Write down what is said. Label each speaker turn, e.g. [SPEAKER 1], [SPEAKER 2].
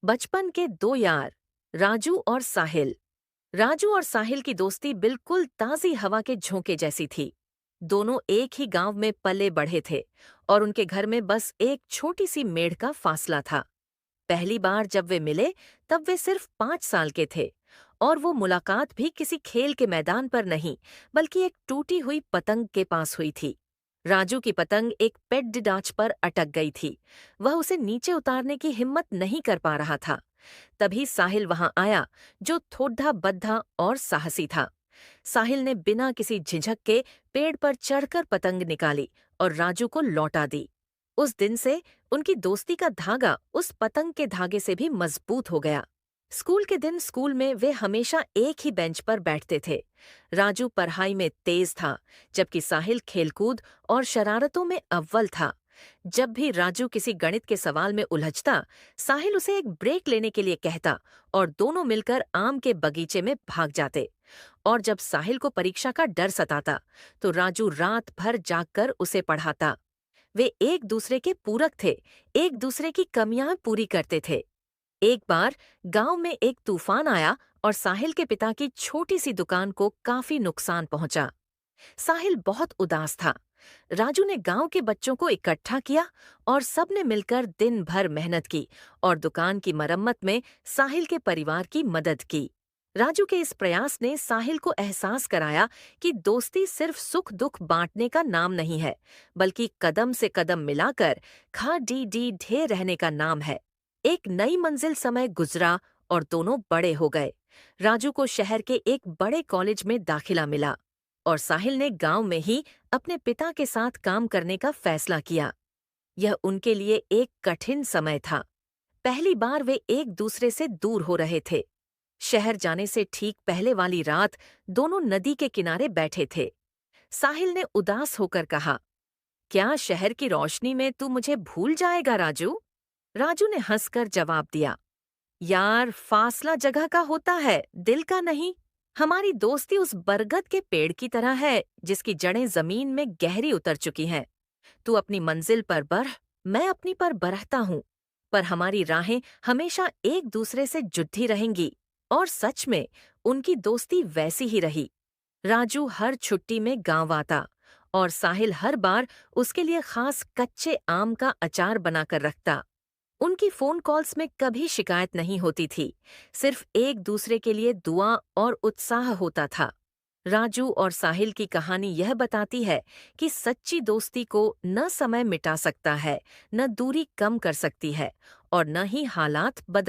[SPEAKER 1] बचपन के दो यार, राजू और साहिल। राजू और साहिल की दोस्ती बिल्कुल ताज़ी हवा के झोंके जैसी थी। दोनों एक ही गांव में पले बढ़े थे और उनके घर में बस एक छोटी सी मेड़ का फासला था। पहली बार जब वे मिले तब वे सिर्फ 5 साल के थे और वो मुलाकात भी किसी खेल के मैदान पर नहीं बल्कि एक टूटी हुई पतंग के पास हुई थी। राजू की पतंग एक पेट डिडाच पर अटक गई थी। वह उसे नीचे उतारने की हिम्मत नहीं कर पा रहा था। तभी साहिल वहां आया, जो थोड़ा बद्धा और साहसी था। साहिल ने बिना किसी झिझक के पेड़ पर चढ़कर पतंग निकाली और राजू को लौटा दी। उस दिन से उनकी दोस्ती का धागा उस पतंग के धागे से भी मजबूत हो गया। स्कूल के दिन स्कूल में वे हमेशा एक ही बेंच पर बैठते थे। राजू पढ़ाई में तेज था, जबकि साहिल खेलकूद और शरारतों में अव्वल था। जब भी राजू किसी गणित के सवाल में उलझता, साहिल उसे एक ब्रेक लेने के लिए कहता और दोनों मिलकर आम के बगीचे में भाग जाते। और जब साहिल को परीक्षा का डर सताता, तो राजू रात भर जागकर उसे पढ़ाता। वे एक दूसरे के पूरक थे, एक दूसरे की कमियां पूरी करते थे। एक बार गांव में एक तूफान आया और साहिल के पिता की छोटी सी दुकान को काफी नुकसान पहुंचा। साहिल बहुत उदास था। राजू ने गांव के बच्चों को इकट्ठा किया और सबने मिलकर दिन भर मेहनत की और दुकान की मरम्मत में साहिल के परिवार की मदद की। राजू के इस प्रयास ने साहिल को एहसास कराया कि दोस्ती सिर्फ सुख दुख बांटने का नाम नहीं है, बल्कि कदम से कदम मिलाकर खा डी डी ढेर रहने का नाम है। एक नई मंजिल समय गुजरा और दोनों बड़े हो गए। राजू को शहर के एक बड़े कॉलेज में दाखिला मिला और साहिल ने गांव में ही अपने पिता के साथ काम करने का फैसला किया। यह उनके लिए एक कठिन समय था। पहली बार वे एक दूसरे से दूर हो रहे थे। शहर जाने से ठीक पहले वाली रात दोनों नदी के किनारे बैठे थे। साहिल ने उदास होकर कहा, क्या शहर की रोशनी में तू मुझे भूल जाएगा राजू? राजू ने हंसकर जवाब दिया, यार फासला जगह का होता है, दिल का नहीं। हमारी दोस्ती उस बरगद के पेड़ की तरह है जिसकी जड़ें जमीन में गहरी उतर चुकी हैं। तू अपनी मंजिल पर बढ़, मैं अपनी पर बरहता हूँ, पर हमारी राहें हमेशा एक दूसरे से जुड़ी रहेंगी। और सच में उनकी दोस्ती वैसी ही रही। राजू हर छुट्टी में गांव आता और साहिल हर बार उसके लिए खास कच्चे आम का अचार बनाकर रखता। उनकी फोन कॉल्स में कभी शिकायत नहीं होती थी, सिर्फ एक दूसरे के लिए दुआ और उत्साह होता था। राजू और साहिल की कहानी यह बताती है कि सच्ची दोस्ती को न समय मिटा सकता है, न दूरी कम कर सकती है और न ही हालात बदल